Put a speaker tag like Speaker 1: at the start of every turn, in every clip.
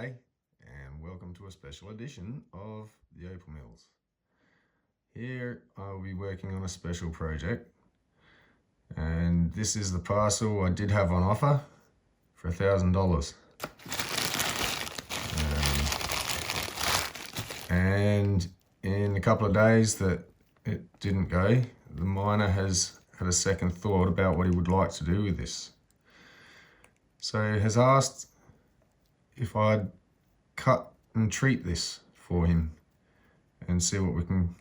Speaker 1: G'day and welcome to a special edition of the Opal Mills. Here I'll be working on a special project, and this is the parcel I did have on offer for $1,000. And in a couple of days that it didn't go, the miner has had a second thought about what he would like to do with this. So he has asked if I'd cut and treat this for him and see what we can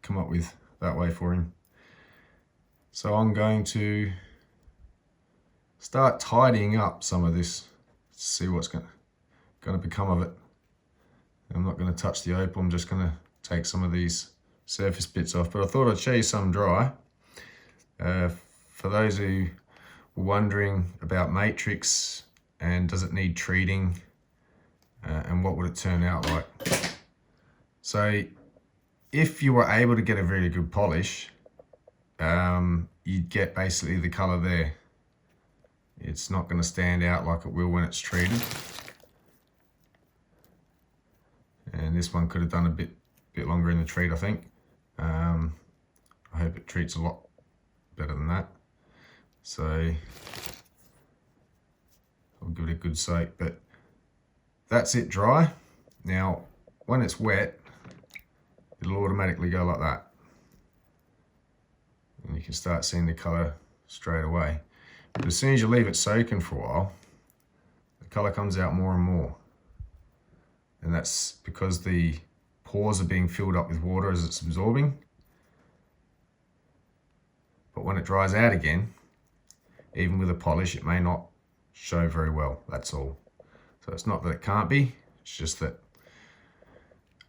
Speaker 1: come up with that way for him. So I'm going to start tidying up some of this, see what's going to become of it. I'm not going to touch the opal, I'm just going to take some of these surface bits off, but I thought I'd show you some dry. For those who were wondering about matrix and does it need treating, and what would it turn out like. So if you were able to get a really good polish, you'd get basically the color there. It's not going to stand out like it will when it's treated. And this one could have done a bit longer in the treat, I think. I hope it treats a lot better than that. So I'll give it a good soak, but that's it dry. Now, when it's wet, it'll automatically go like that. And you can start seeing the color straight away. But as soon as you leave it soaking for a while, the color comes out more and more. And that's because the pores are being filled up with water as it's absorbing. But when it dries out again, even with a polish, it may not show very well, that's all. So it's not that it can't be, it's just that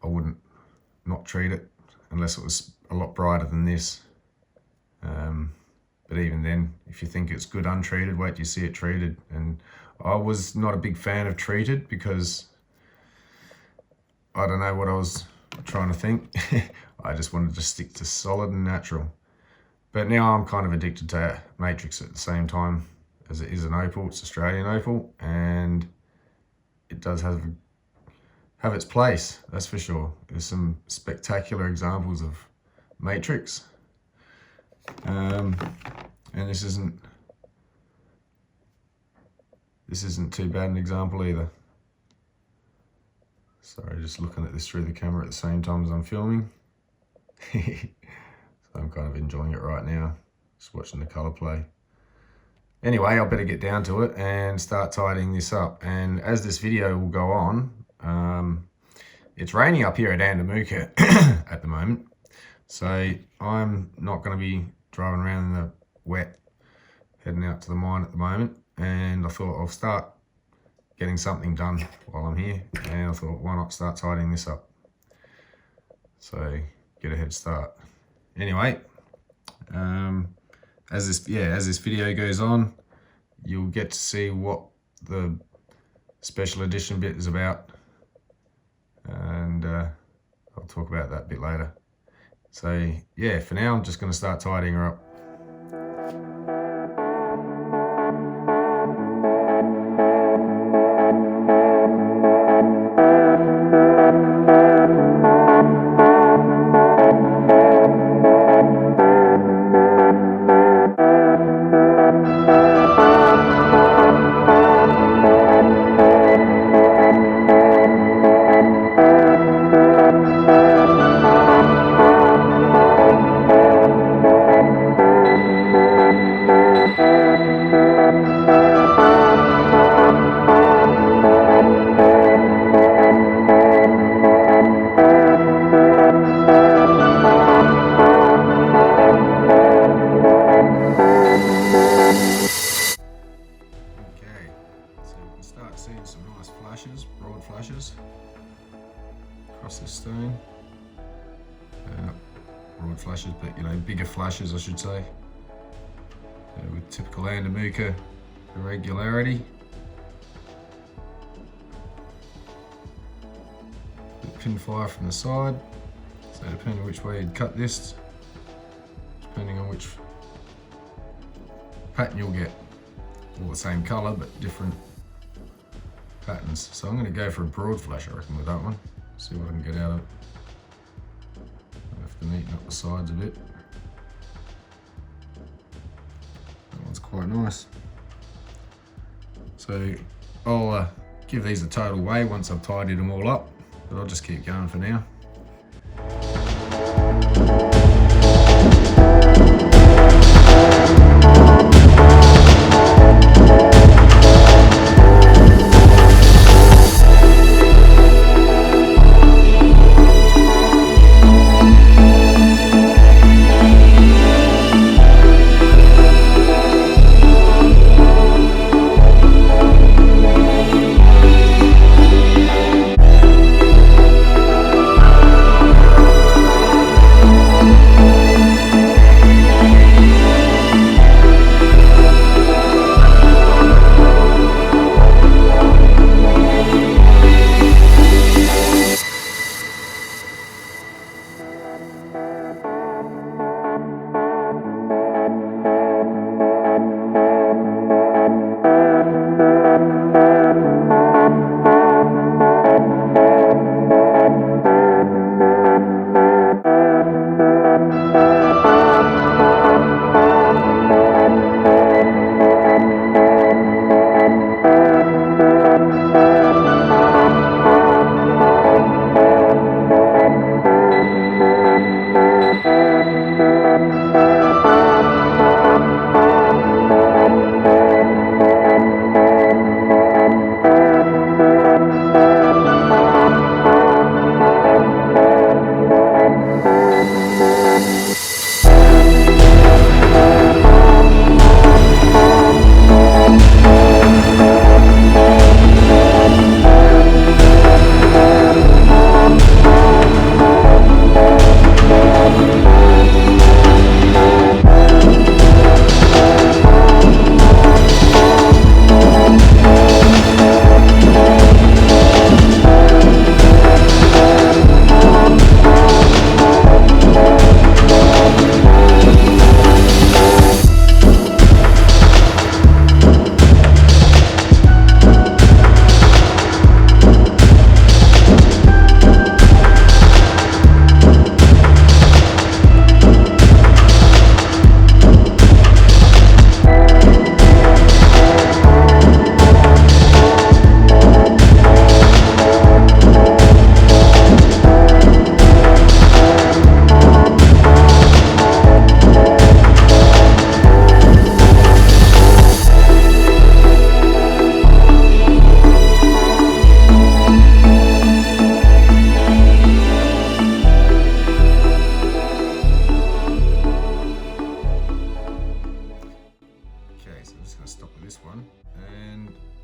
Speaker 1: I wouldn't not treat it unless it was a lot brighter than this. But even then, if you think it's good untreated, wait till you see it treated. And I was not a big fan of treated because I don't know what I was trying to think. I just wanted to stick to solid and natural. But now I'm kind of addicted to matrix at the same time as it is an opal. It's Australian opal, and it does have its place, that's for sure. There's some spectacular examples of matrix. And this isn't too bad an example either. Sorry, just looking at this through the camera at the same time as I'm filming. So I'm kind of enjoying it right now, just watching the color play. Anyway, I better get down to it and start tidying this up. And as this video will go on, it's raining up here at Andamuka at the moment. So I'm not going to be driving around in the wet, heading out to the mine at the moment. And I thought I'll start getting something done while I'm here. And I thought, why not start tidying this up? So get a head start. Anyway, as this video goes on, you'll get to see what the special edition bit is about, and I'll talk about that a bit later. So yeah, for now I'm just going to start tidying her up. Seeing some nice flashes, broad flashes across this stone. Broad flashes, but you know, bigger flashes I should say. With typical Andamuka irregularity. Pin fire from the side, so depending on which way you'd cut this, depending on which pattern you'll get. All the same colour but different patterns. So I'm going to go for a broad flash, I reckon, with that one. See what I can get out of it. I have to neaten up the sides a bit. That one's quite nice. So I'll give these a total weigh once I've tidied them all up, but I'll just keep going for now.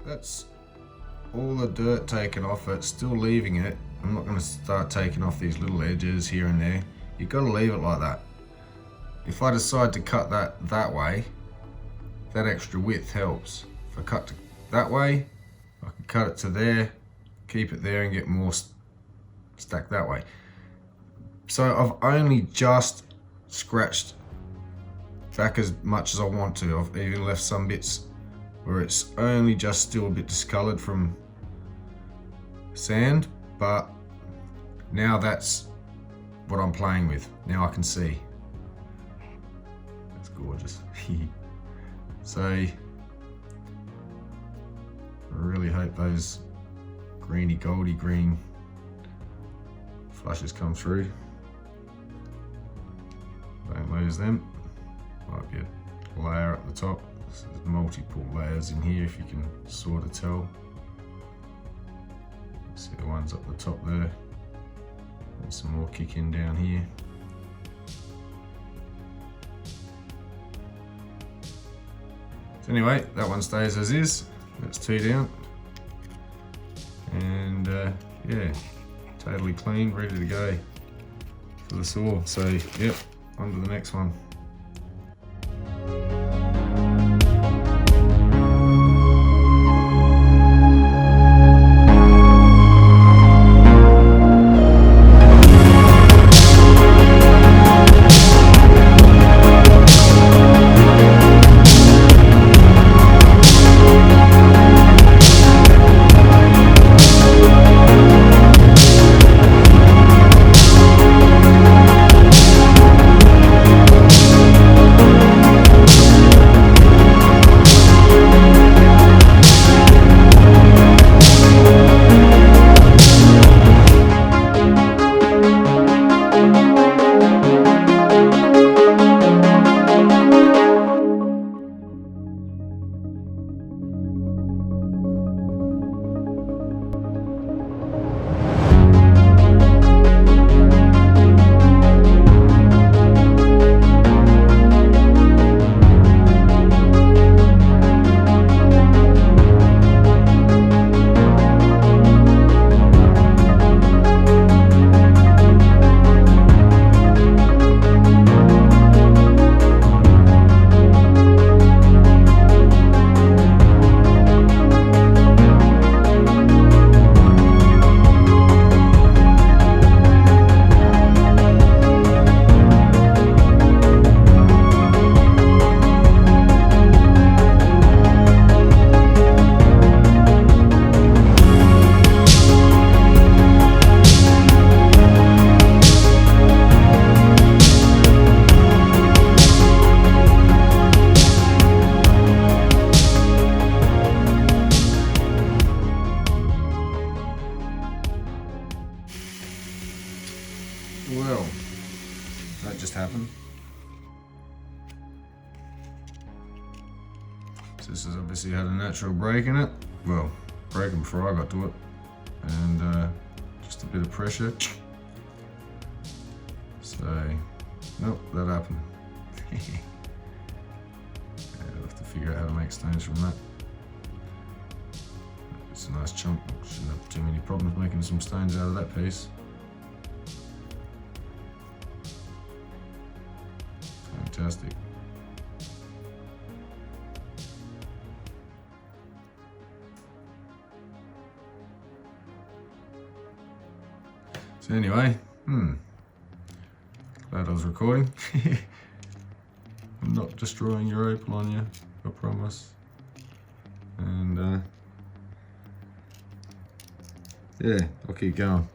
Speaker 1: That's all the dirt taken off it, still leaving it. I'm not going to start taking off these little edges here and there. You've got to leave it like that. If I decide to cut that way, that extra width helps. If I cut that way, I can cut it to there, keep it there and get more stacked that way. So I've only just scratched back as much as I want to. I've even left some bits where it's only just still a bit discolored from sand, but now that's what I'm playing with. Now I can see. That's gorgeous. So I really hope those greeny goldy green flushes come through. Don't lose them. Might be a layer at the top. So there's multiple layers in here if you can sort of tell. See the ones up the top there. And some more kicking down here. So anyway, that one stays as is. That's 2 down. And yeah, totally clean, ready to go for the saw. So yep, on to the next one. This has obviously had a natural break in it. Well, broken before I got to it. And just a bit of pressure. So, nope, that happened. Yeah, I'll have to figure out how to make stones from that. It's a nice chunk. Shouldn't have too many problems making some stones out of that piece. Fantastic. So anyway, glad I was recording. I'm not destroying your opal on you, I promise. And yeah, I'll keep going.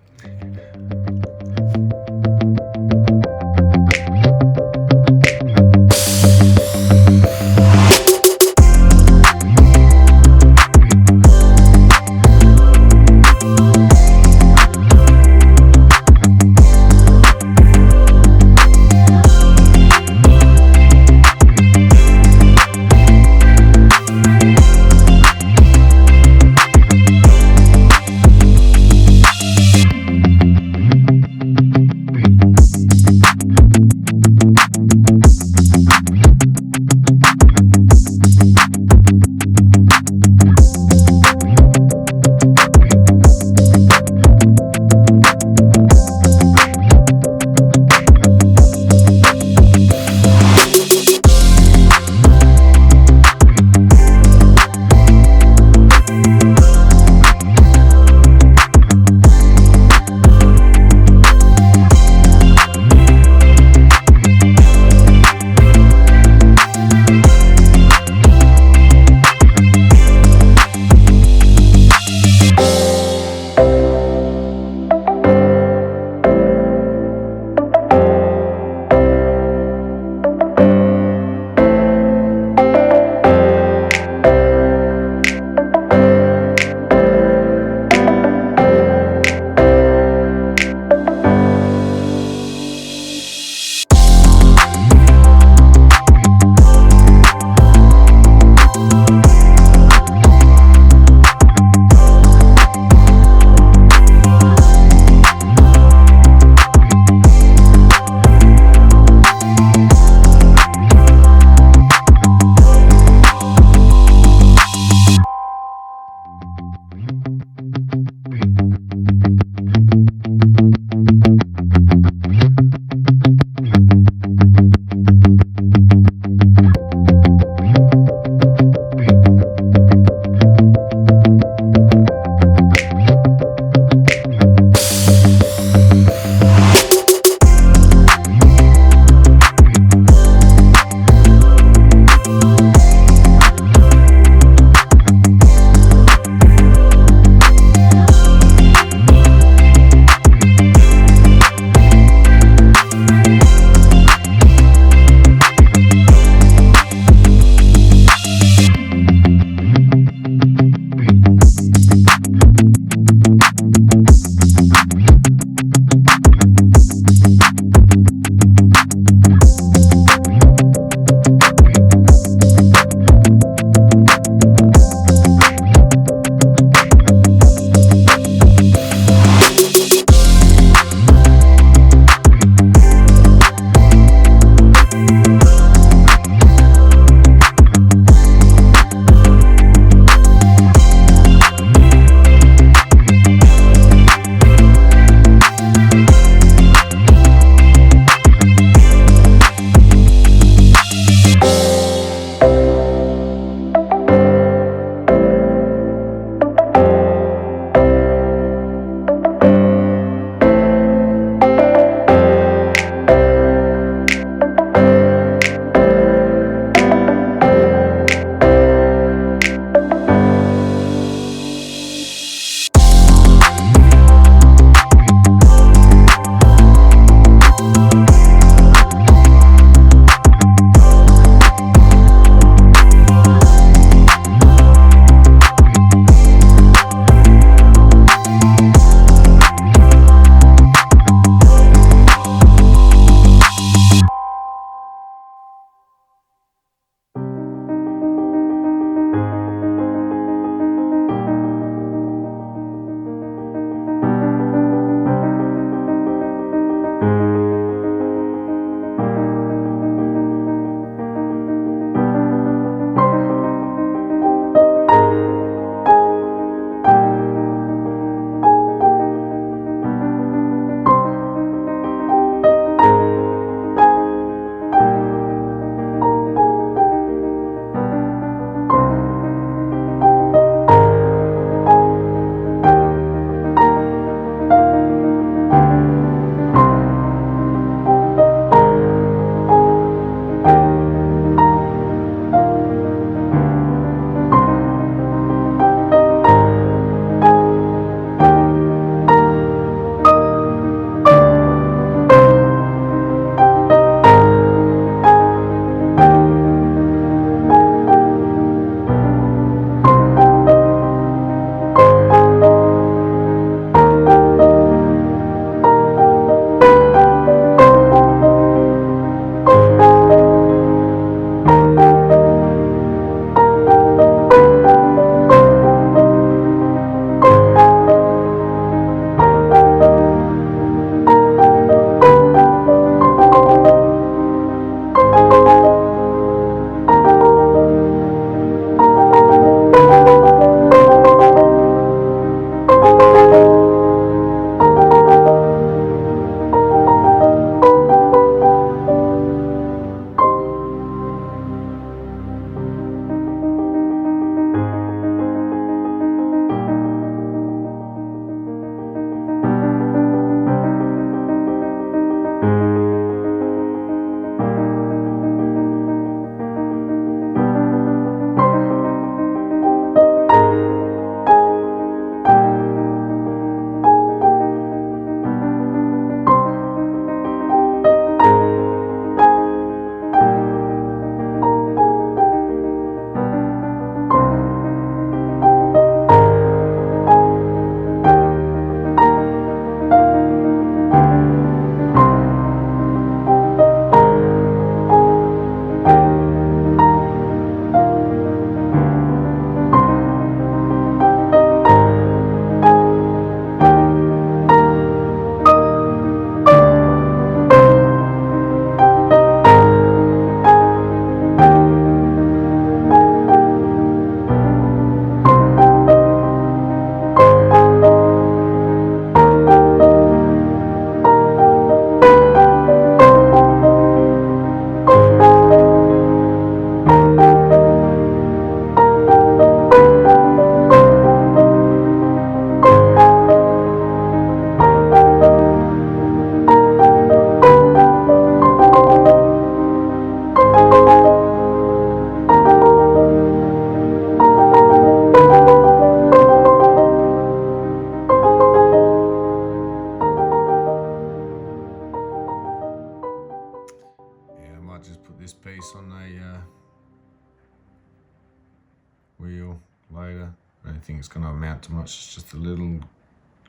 Speaker 1: wheel later. I don't think it's going to amount to much. It's just a little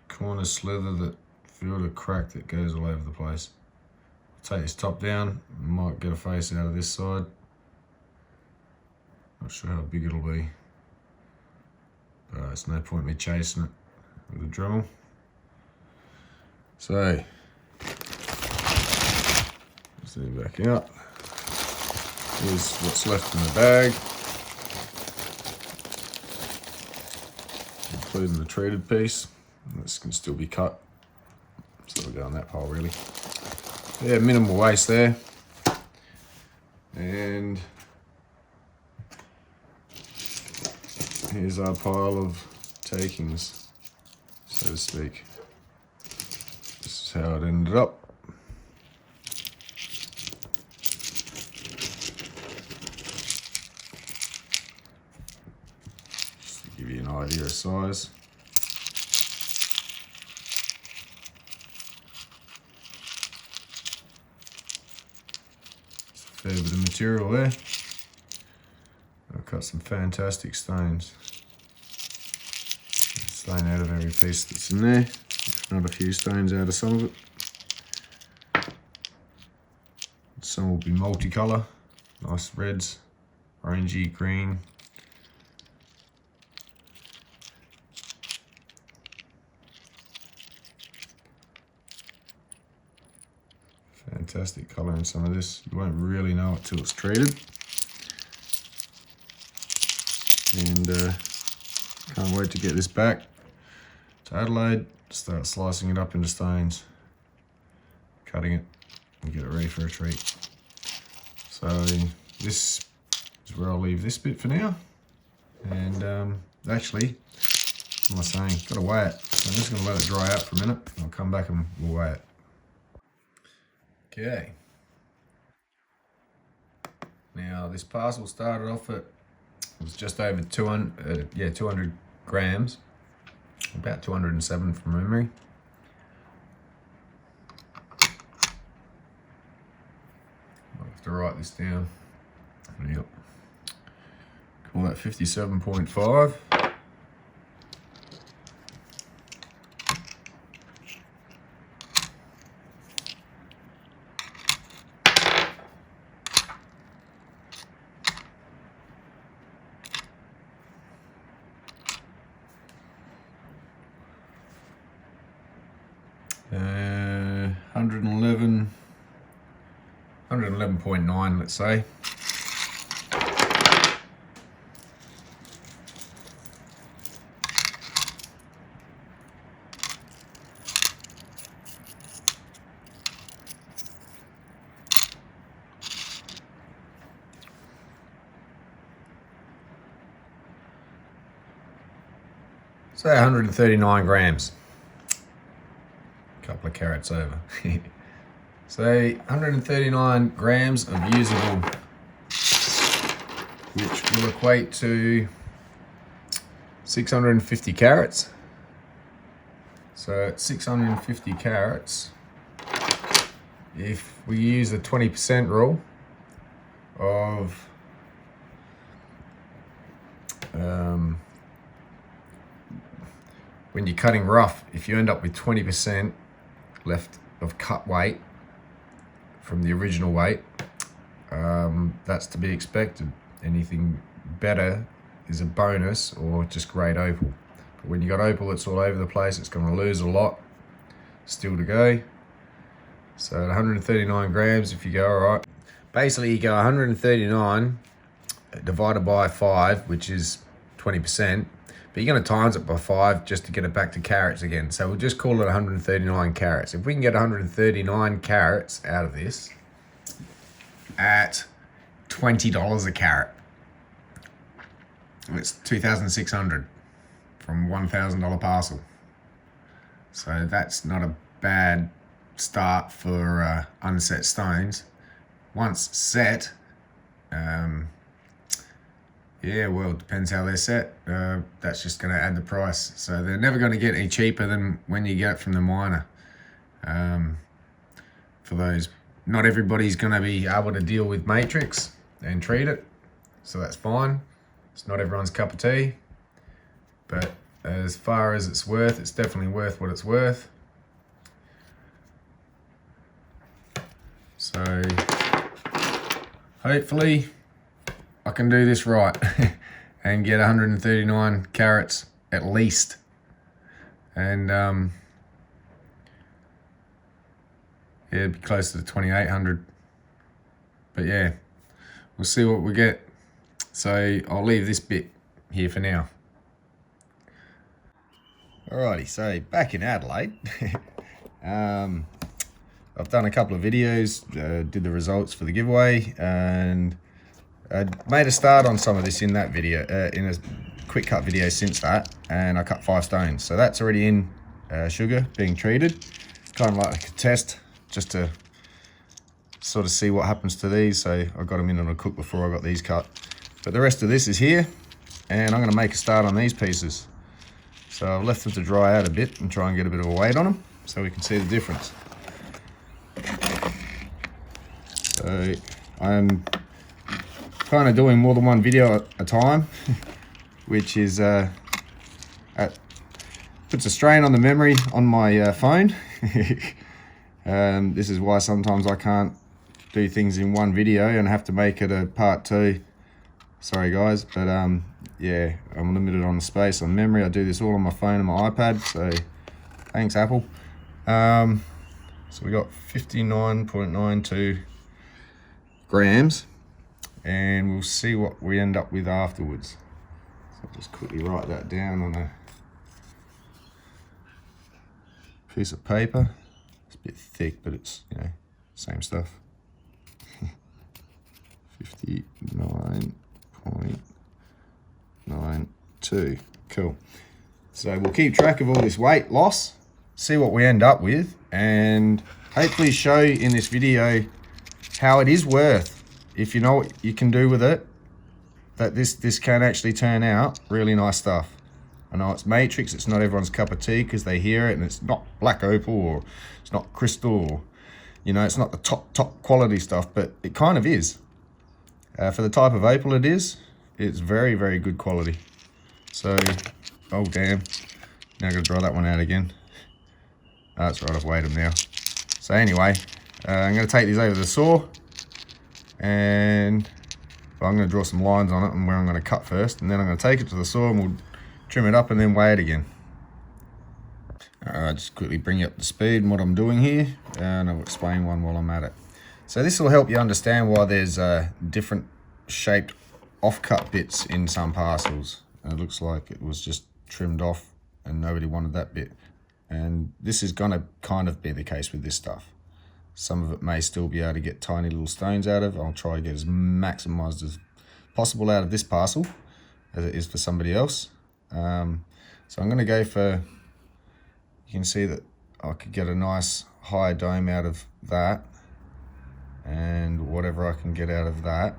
Speaker 1: corner slither that filled a crack that goes all over the place. Take this top down, might get a face out of this side. Not sure how big it'll be, but it's no point me chasing it with a Dremel. So, zoom back out. Here's what's left in the bag, including the treated piece. This can still be cut, so we'll go in that pile really. Yeah, minimal waste there. And here's our pile of takings, so to speak. This is how it ended up. Just to give you an idea of size. Fair bit of material there. I've cut some fantastic stones. Stone out of every piece that's in there, if not a few stones out of some of it. Some will be multicolour, nice reds, orangey, green. Fantastic colour in some of this. You won't really know it till it's treated. And can't wait to get this back to Adelaide, start slicing it up into stones, cutting it, and get it ready for a treat. So this is where I'll leave this bit for now. And actually, what am I saying? Got to weigh it. So I'm just going to let it dry out for a minute. I'll come back and we'll weigh it. Okay. Now this parcel started off at, it was just over 200 grams, about 207 from memory. I'll have to write this down. Yep. Call that 57.5. Uh, 111.9, let's say. Say 139 grams. Couple of carats over. So 139 grams of usable, which will equate to 650 carats. So at 650 carats, if we use the 20% rule of when you're cutting rough, if you end up with 20% left of cut weight from the original weight, that's to be expected. Anything better is a bonus or just great opal. But when you got opal that's all over the place, it's going to lose a lot still to go. So at 139 grams, if you go, all right, basically you go 139 divided by 5, which is 20%, but you're going to times it by 5 just to get it back to carats again. So we'll just call it 139 carats. If we can get 139 carats out of this at $20 a carat, it's $2,600 from $1,000 parcel. So that's not a bad start for unset stones. Once set, yeah, well, it depends how they're set. That's just going to add the price. So they're never going to get any cheaper than when you get it from the miner. For those, not everybody's going to be able to deal with matrix and treat it, so that's fine. It's not everyone's cup of tea, but as far as it's worth, it's definitely worth what it's worth. So hopefully I can do this right and get 139 carats at least. And yeah, it'd be closer to 2,800. But yeah, we'll see what we get. So I'll leave this bit here for now. Alrighty, so back in Adelaide. I've done a couple of videos, did the results for the giveaway, and I made a start on some of this in that video, in a quick cut video since that, and I cut 5 stones. So that's already in sugar, being treated. It's kind of like a test, just to sort of see what happens to these. So I got them in on a cook before I got these cut. But the rest of this is here, and I'm going to make a start on these pieces. So I've left them to dry out a bit and try and get a bit of a weight on them so we can see the difference. So I'm kind of doing more than one video at a time, which is puts a strain on the memory on my phone. This is why sometimes I can't do things in one video and have to make it a part 2. Sorry guys, but yeah, I'm limited on the space, on memory. I do this all on my phone and my iPad, so thanks Apple. So we got 59.92 grams, and we'll see what we end up with afterwards. So I'll just quickly write that down on a piece of paper. It's a bit thick, but it's, you know, same stuff. 59.92. Cool. So we'll keep track of all this weight loss, see what we end up with, and hopefully show in this video how it is worth, if you know what you can do with it, that this can actually turn out really nice stuff. I know it's matrix, it's not everyone's cup of tea because they hear it, and it's not black opal, or it's not crystal, or, you know, it's not the top quality stuff, but it kind of is. For the type of opal it is, it's very, very good quality. So, oh damn, now I've got to dry that one out again. Oh, that's right, I've weighed them now. So anyway, I'm going to take these over the saw, and I'm going to draw some lines on it and where I'm going to cut first, and then I'm going to take it to the saw and we'll trim it up and then weigh it again. Just quickly bring you up to speed on what I'm doing here, and I'll explain one while I'm at it. So this will help you understand why there's different shaped off-cut bits in some parcels. And it looks like it was just trimmed off and nobody wanted that bit. And this is gonna kind of be the case with this stuff. Some of it may still be able to get tiny little stones out of. I'll try to get as maximized as possible out of this parcel as it is for somebody else. So I'm gonna go for, you can see that I could get a nice high dome out of that, and whatever I can get out of that.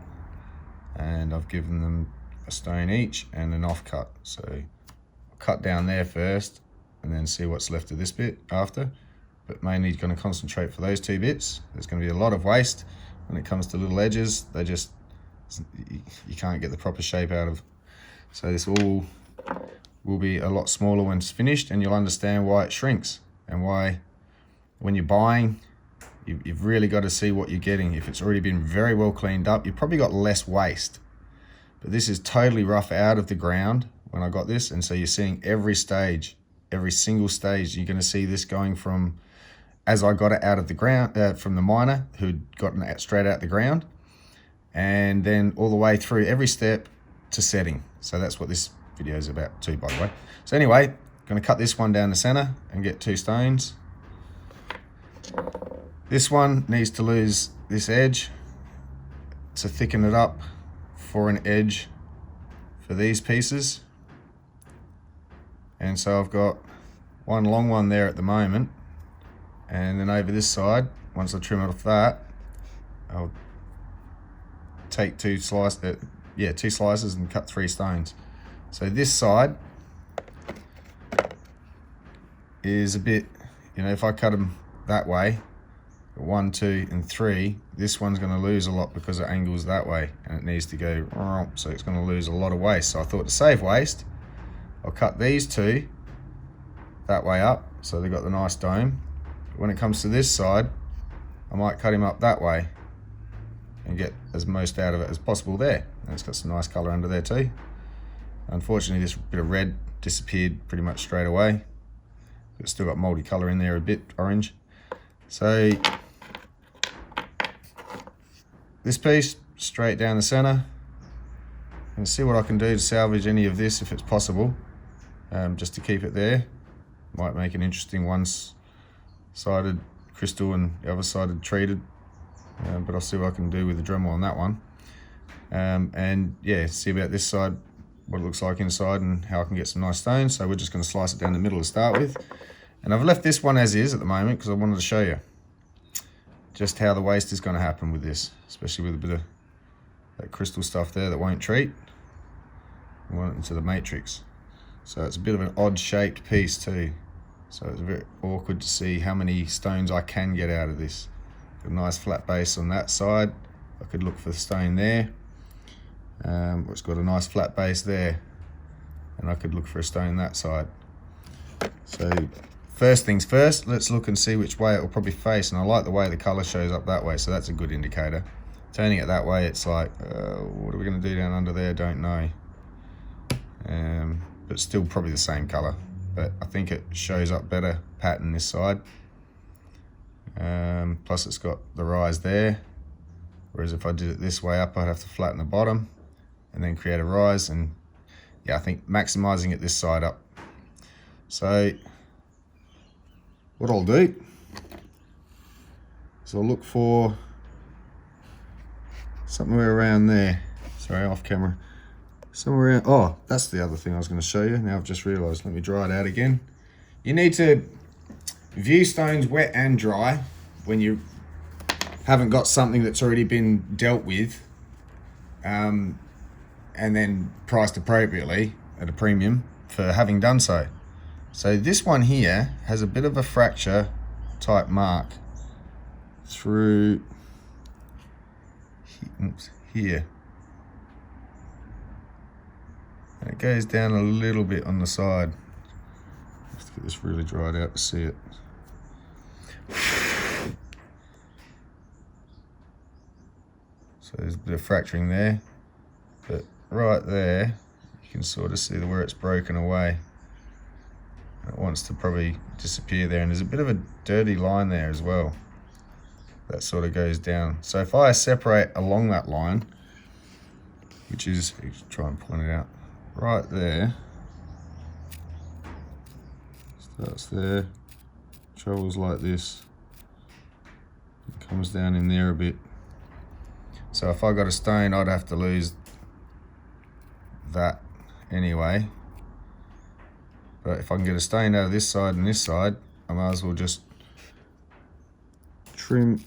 Speaker 1: And I've given them a stone each and an off cut. So I'll cut down there first and then see what's left of this bit after. But mainly going to concentrate for those 2 bits. There's going to be a lot of waste when it comes to little edges. They just, you can't get the proper shape out of. So this all will be a lot smaller when it's finished, and you'll understand why it shrinks, and why when you're buying, you've really got to see what you're getting. If it's already been very well cleaned up, you've probably got less waste. But this is totally rough out of the ground when I got this, and so you're seeing every stage, every single stage. You're going to see this going from, as I got it out of the ground, from the miner who'd gotten it straight out the ground, and then all the way through every step to setting. So that's what this video is about too, by the way. So anyway, going to cut this one down the center and get 2 stones. This one needs to lose this edge to thicken it up for an edge for these pieces. And so I've got one long one there at the moment, and then over this side, once I trim it off that, I'll take 2 slices and cut 3 stones. So this side is a bit, you know, if I cut them that way, 1, 2, and 3, this one's going to lose a lot because it angles that way and it needs to go, so it's going to lose a lot of waste. So I thought to save waste, I'll cut these two that way up so they've got the nice dome. But when it comes to this side, I might cut him up that way and get as most out of it as possible there. And it's got some nice colour under there too. Unfortunately, this bit of red disappeared pretty much straight away. It's still got multicolour in there, a bit orange. So this piece straight down the centre, and see what I can do to salvage any of this if it's possible, just to keep it there. Might make an interesting one-sided crystal and the other sided treated, but I'll see what I can do with the Dremel on that one. And yeah, see about this side, what it looks like inside and how I can get some nice stones. So we're just going to slice it down the middle to start with. And I've left this one as is at the moment because I wanted to show you just how the waste is going to happen with this, especially with a bit of that crystal stuff there that won't treat. I want it into the matrix. So it's a bit of an odd shaped piece too. So it's very awkward to see how many stones I can get out of this. Got a nice flat base on that side. I could look for the stone there. It's got a nice flat base there. And I could look for a stone that side. So first things first, let's look and see which way it will probably face. And I like the way the colour shows up that way, so that's a good indicator. Turning it that way, it's like, what are we going to do down under there? Don't know. But still probably the same colour. But I think it shows up better pattern this side. Plus it's got the rise there. Whereas if I did it this way up, I'd have to flatten the bottom and then create a rise. And yeah, I think maximising it this side up. So what I'll do is I'll look for somewhere around there. Sorry, off camera. Somewhere around, oh, that's the other thing I was going to show you. Now I've just realised. Let me dry it out again. You need to view stones wet and dry when you haven't got something that's already been dealt with, and then priced appropriately at a premium for having done so. So this one here has a bit of a fracture type mark through here. And it goes down a little bit on the side. Let's get this really dried out to see it. So there's a bit of fracturing there, but right there, you can sort of see where it's broken away. It wants to probably disappear there, and there's a bit of a dirty line there as well. That sort of goes down. So if I separate along that line, which is, try and point it out, right there, starts there, travels like this, it comes down in there a bit. So if I got a stone, I'd have to lose that anyway. But if I can get a stone out of this side and this side, I might as well just trim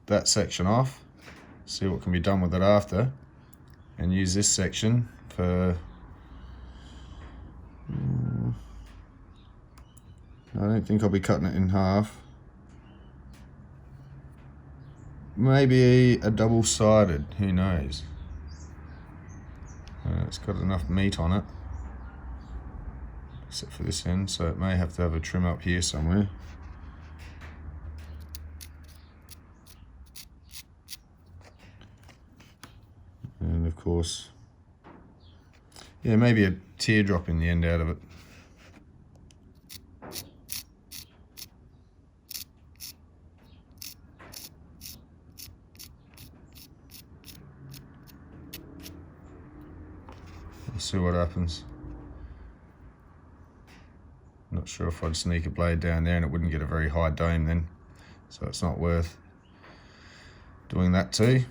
Speaker 1: that section off, see what can be done with it after, and use this section for, I don't think I'll be cutting it in half. Maybe a double-sided, who knows. It's got enough meat on it, except for this end, so it may have to have a trim up here somewhere. And of course, yeah, maybe a teardrop in the end out of it. We'll see what happens. Not sure if I'd sneak a blade down there and it wouldn't get a very high dome then, so it's not worth doing that too.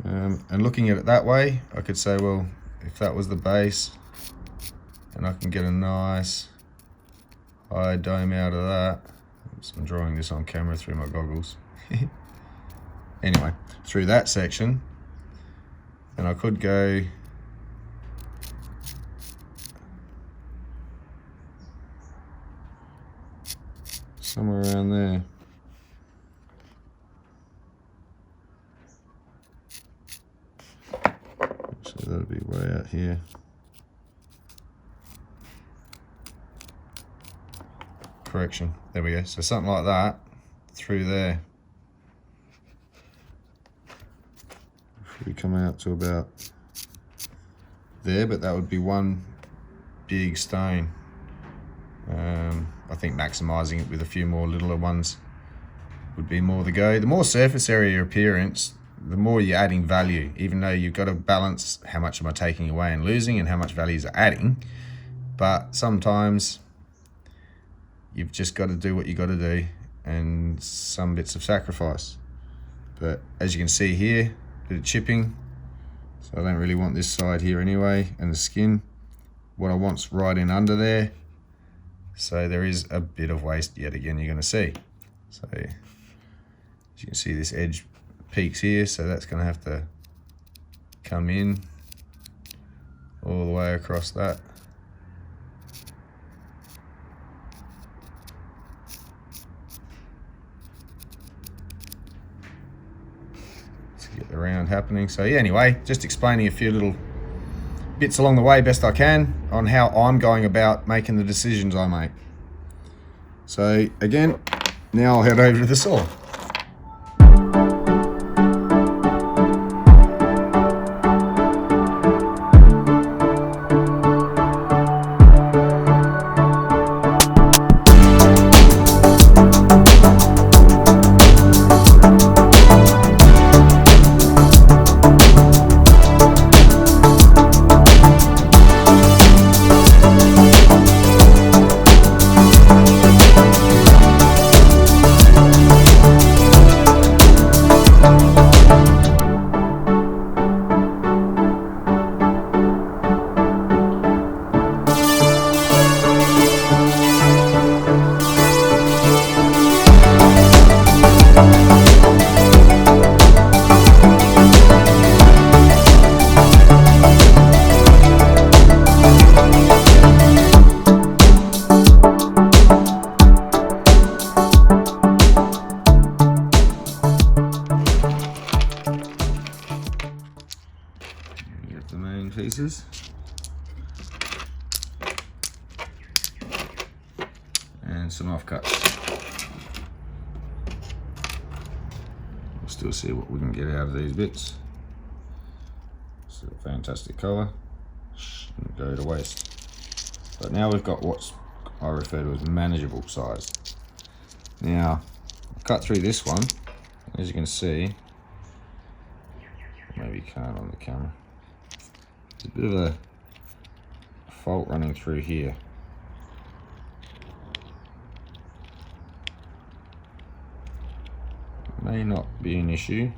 Speaker 1: And looking at it that way, I could say, well, if that was the base and I can get a nice high dome out of that. Oops, I'm drawing this on camera through my goggles. Anyway, through that section, then I could go somewhere around there. So that'll be way out here. Correction, there we go. So something like that through there. We come out to about there, but that would be one big stone. I think maximizing it with a few more littler ones would be more the go. The more surface area appearance, the more you're adding value, even though you've got to balance how much am I taking away and losing and how much value is adding. But sometimes you've just got to do what you got to do, and some bits of sacrifice. But as you can see here, a bit of chipping. So I don't really want this side here anyway, and the skin. What I want's right in under there. So there is a bit of waste yet again you're going to see. So as you can see, this edge peaks here, so that's going to have to come in all the way across that. To get the round happening. So yeah, anyway, just explaining a few little bits along the way best I can on how I'm going about making the decisions I make. So again, now I'll head over to the saw. The main pieces. And some offcuts. We'll still see what we can get out of these bits. It's a fantastic colour. Shouldn't go to waste. But now we've got what I refer to as manageable size. Now, I've cut through this one. As you can see, maybe you can't on the camera. There's a bit of a fault running through here. May not be an issue.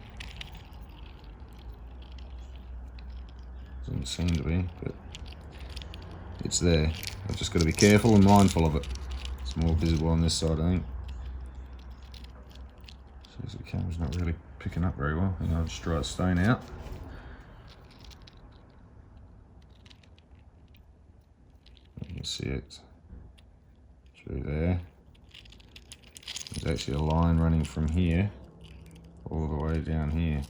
Speaker 1: Doesn't seem to be, but it's there. I've just got to be careful and mindful of it. It's more visible on this side, I think. So the camera's not really picking up very well. I'll just draw a stone out. You can see it through there. There's actually a line running from here all the way down here.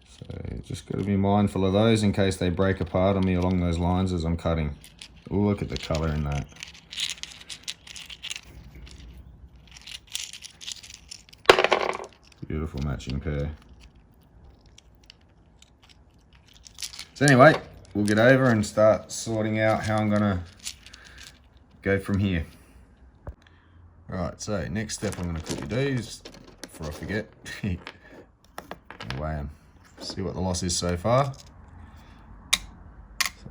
Speaker 1: So just got to be mindful of those in case they break apart on me along those lines as I'm cutting. Oh, look at the colour in that. Beautiful matching pair. So anyway, we'll get over and start sorting out how I'm gonna go from here. Right, so next step I'm gonna quickly do is, before I forget, weigh them. See what the loss is so far. So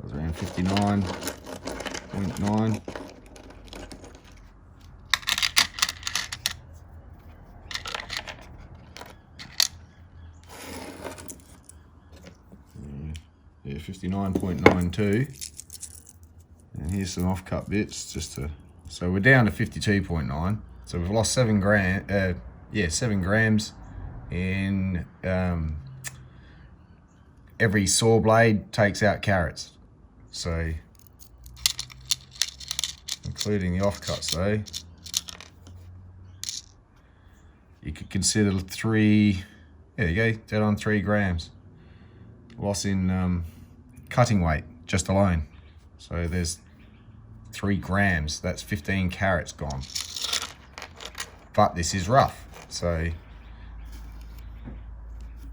Speaker 1: it's around 59.9. Yeah, 59.92. And here's some off-cut bits just to, so we're down to 52.9. So we've lost 7 grams in every saw blade takes out carrots. So, including the offcuts though, you could consider 3, there you go, dead on 3 grams loss in cutting weight just alone. So there's 3 grams, that's 15 carats gone. But this is rough, so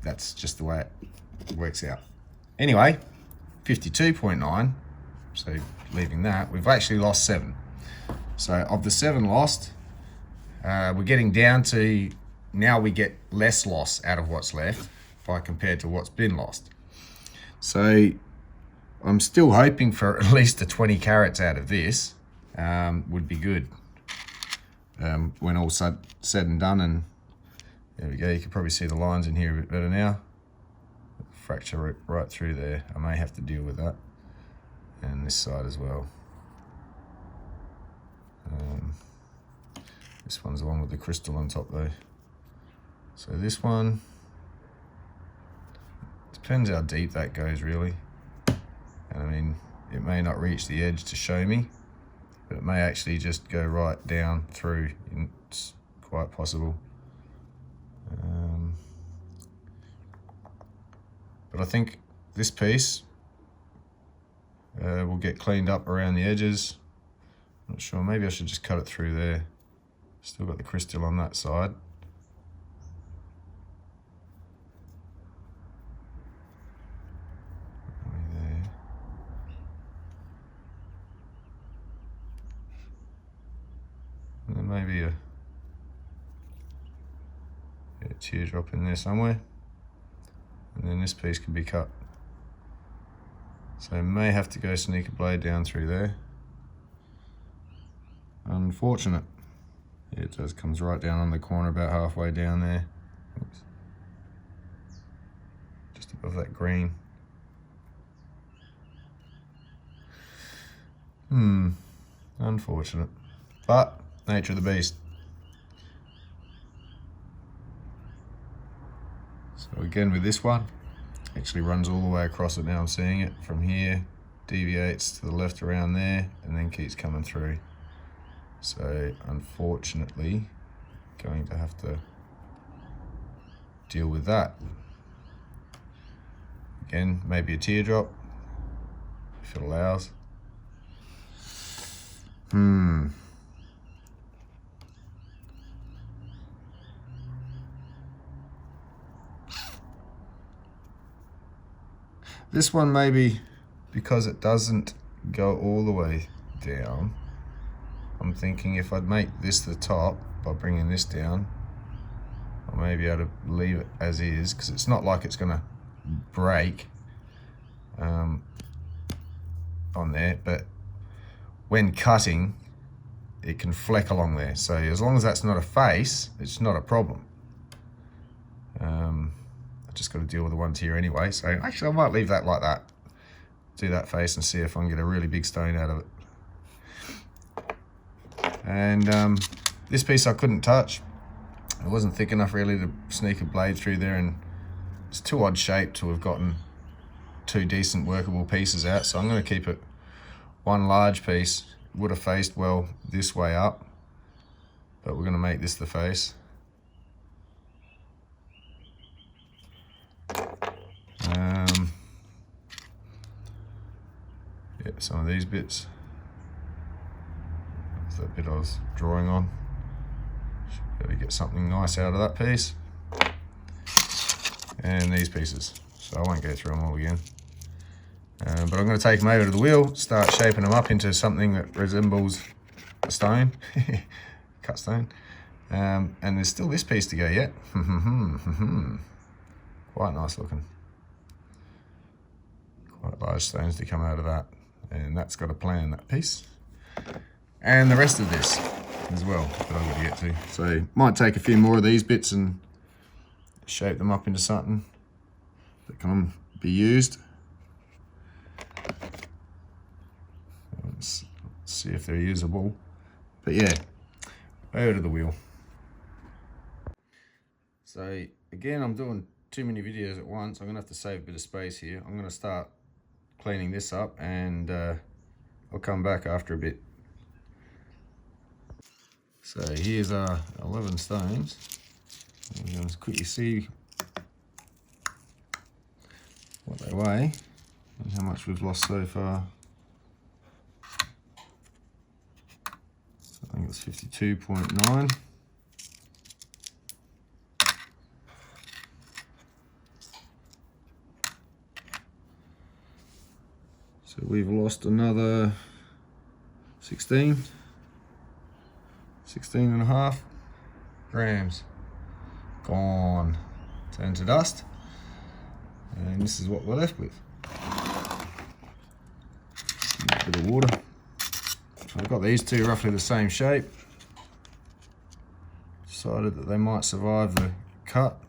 Speaker 1: that's just the way it works out. Anyway, 52.9, so leaving that, we've actually lost 7. So of the 7 lost, we're getting down to, now we get less loss out of what's left by compared to what's been lost. So I'm still hoping for at least the 20 carats out of this, would be good. When all said and done, and there we go, you can probably see the lines in here a bit better now. Fracture right through there, I may have to deal with that. And this side as well. This one's the one with the crystal on top though. So this one, depends how deep that goes really. And I mean, it may not reach the edge to show me, but it may actually just go right down through. It's quite possible. But I think this piece will get cleaned up around the edges. Not sure, maybe I should just cut it through there. Still got the crystal on that side. There. And then maybe a teardrop in there somewhere. And then this piece can be cut. So I may have to go sneak a blade down through there. Unfortunate. Yeah, it does, comes right down on the corner about halfway down there. Oops. Just above that green. Unfortunate. But nature of the beast. So again with this one, actually runs all the way across it now, I'm seeing it from here, deviates to the left around there, and then keeps coming through. So unfortunately, going to have to deal with that. Again, maybe a teardrop, if it allows. This one maybe, because it doesn't go all the way down, I'm thinking if I'd make this the top by bringing this down, I may be able to leave it as is, because it's not like it's going to break on there, but when cutting, it can fleck along there. So as long as that's not a face, it's not a problem. I just got to deal with the ones here anyway. So actually I might leave that like that. Do that face and see if I can get a really big stone out of it. And this piece I couldn't touch. It wasn't thick enough really to sneak a blade through there, and it's too odd shaped to have gotten 2 decent workable pieces out. So I'm going to keep it one large piece. Would have faced well this way up, but we're going to make this the face. Yeah, some of these bits. That's that bit I was drawing on. Should be able to get something nice out of that piece. And these pieces. So I won't go through them all again. But I'm going to take them over to the wheel, start shaping them up into something that resembles a stone, cut stone. And there's still this piece to go yet. Quite nice looking. Quite large stones to come out of that. And that's got a plan, that piece. And the rest of this as well that I'm going to get to. So might take a few more of these bits and shape them up into something that can be used. Let's see if they're usable. But yeah, over to the wheel. So again, I'm doing too many videos at once. I'm gonna have to save a bit of space here. I'm gonna start cleaning this up, and I'll come back after a bit. So here's our 11 stones. I'm going to quickly see what they weigh and how much we've lost so far. I think it's 52.9. So we've lost another 16 and a half grams. Gone. Turned to dust. And this is what we're left with. A bit of water. So I've got these two roughly the same shape. Decided that they might survive the cut.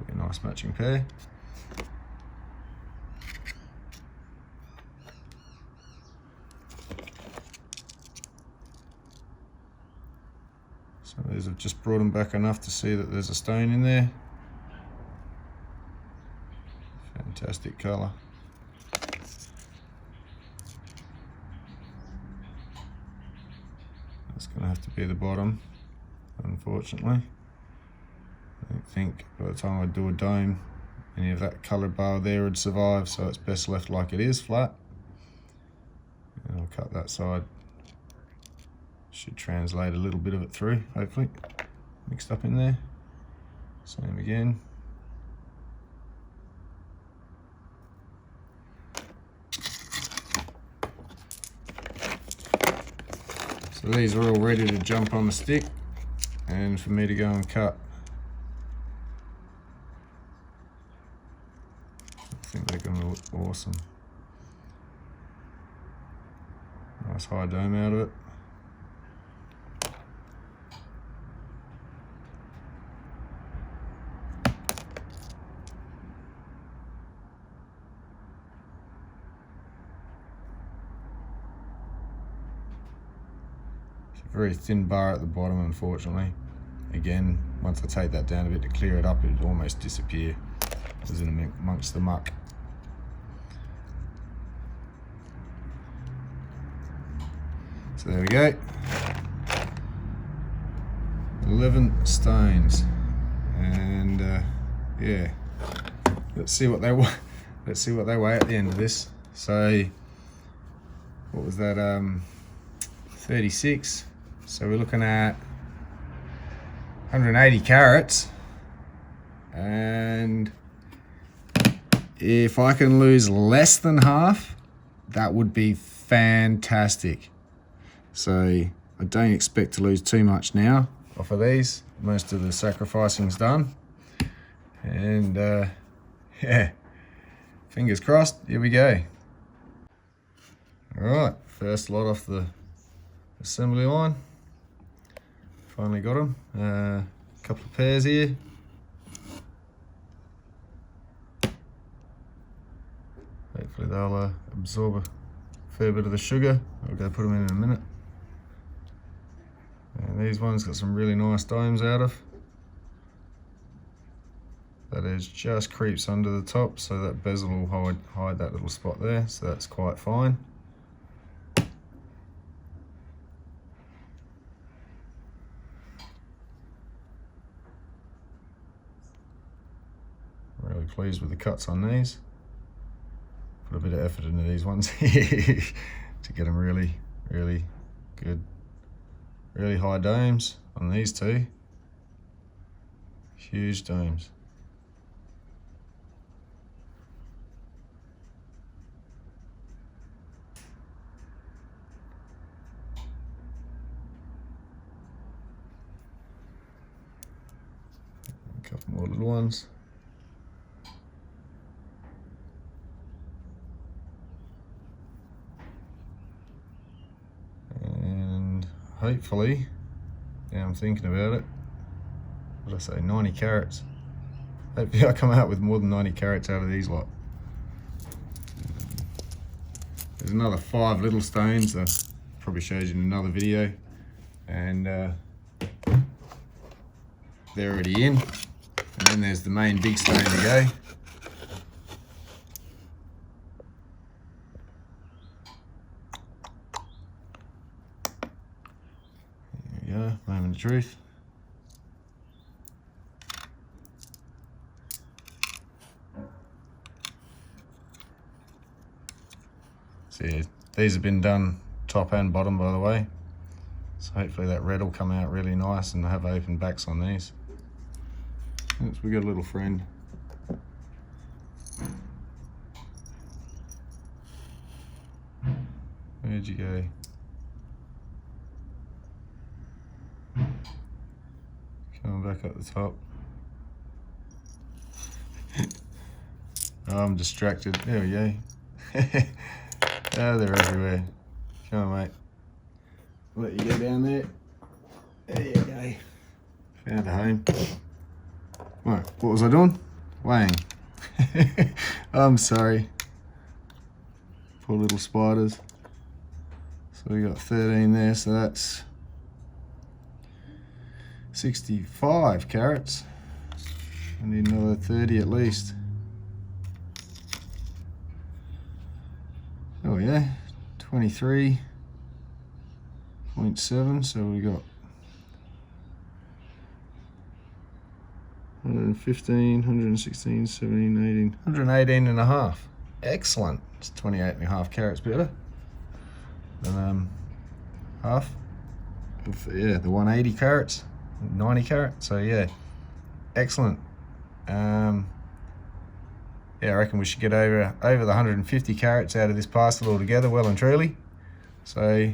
Speaker 1: Be a nice matching pair. So these have just brought them back enough to see that there's a stone in there. Fantastic colour. That's going to have to be the bottom, unfortunately. I don't think by the time I do a dome, any of that coloured bar there would survive, so it's best left like it is, flat. And I'll cut that side. Should translate a little bit of it through, hopefully. Mixed up in there. Same again. So these are all ready to jump on the stick and for me to go and cut. I think they're going to look awesome. Nice high dome out of it. Very thin bar at the bottom, unfortunately. Again, once I take that down a bit to clear it up, it would almost disappear. It was in amongst the muck. So there we go. 11 stones, and yeah. Let's see what they weigh. Let's see what they weigh at the end of this. So, what was that? 36. So we're looking at 180 carats, and if I can lose less than half, that would be fantastic. So I don't expect to lose too much now off of these. Most of the sacrificing's done, and yeah, fingers crossed, here we go. All right, first lot off the assembly line. Finally got them. A couple of pairs here. Hopefully they'll absorb a fair bit of the sugar. I'll go put them in a minute. And these ones got some really nice domes out of. That edge just creeps under the top, so that bezel will hide that little spot there, so that's quite fine. Really pleased with the cuts on these. Put a bit of effort into these ones to get them really good. Really high domes on these two. Huge domes. A couple more little ones. Hopefully, now I'm thinking about it, what did I say, 90 carats. Hopefully I come out with more than 90 carats out of these lot. There's another 5 little stones that probably shows you in another video. and they're already in. And then there's the main big stain to go. There we go, moment of truth. So yeah, these have been done top and bottom, by the way. So hopefully that red will come out really nice and have open backs on these. Oops, we got a little friend. Where'd you go? Coming back up the top. Oh, I'm distracted. There we go. Oh, they're everywhere. Come on, mate. Let you go down there. There you go. Found a home. Right, what was I doing? Weighing. I'm sorry. Poor little spiders. So we got 13 there, so that's 65 carats. I need another 30 at least. Oh yeah, 23.7, so we got 115, 116, 17, 18, 118 and a half. Excellent. It's 28 and a half carats better than half of, yeah, the 180 carats, 90 carat. So yeah, excellent. Yeah, I reckon we should get over the 150 carats out of this parcel altogether, well and truly. So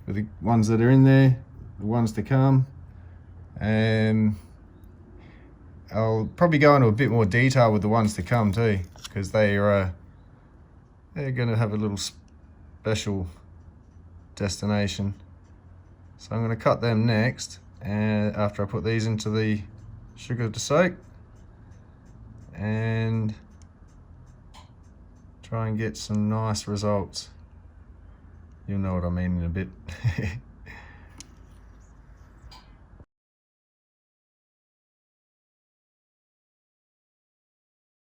Speaker 1: with the ones that are in there, the ones to come, and I'll probably go into a bit more detail with the ones to come too, because they're going to have a little special destination. So I'm going to cut them next, and after I put these into the sugar to soak, and try and get some nice results. You'll know what I mean in a bit.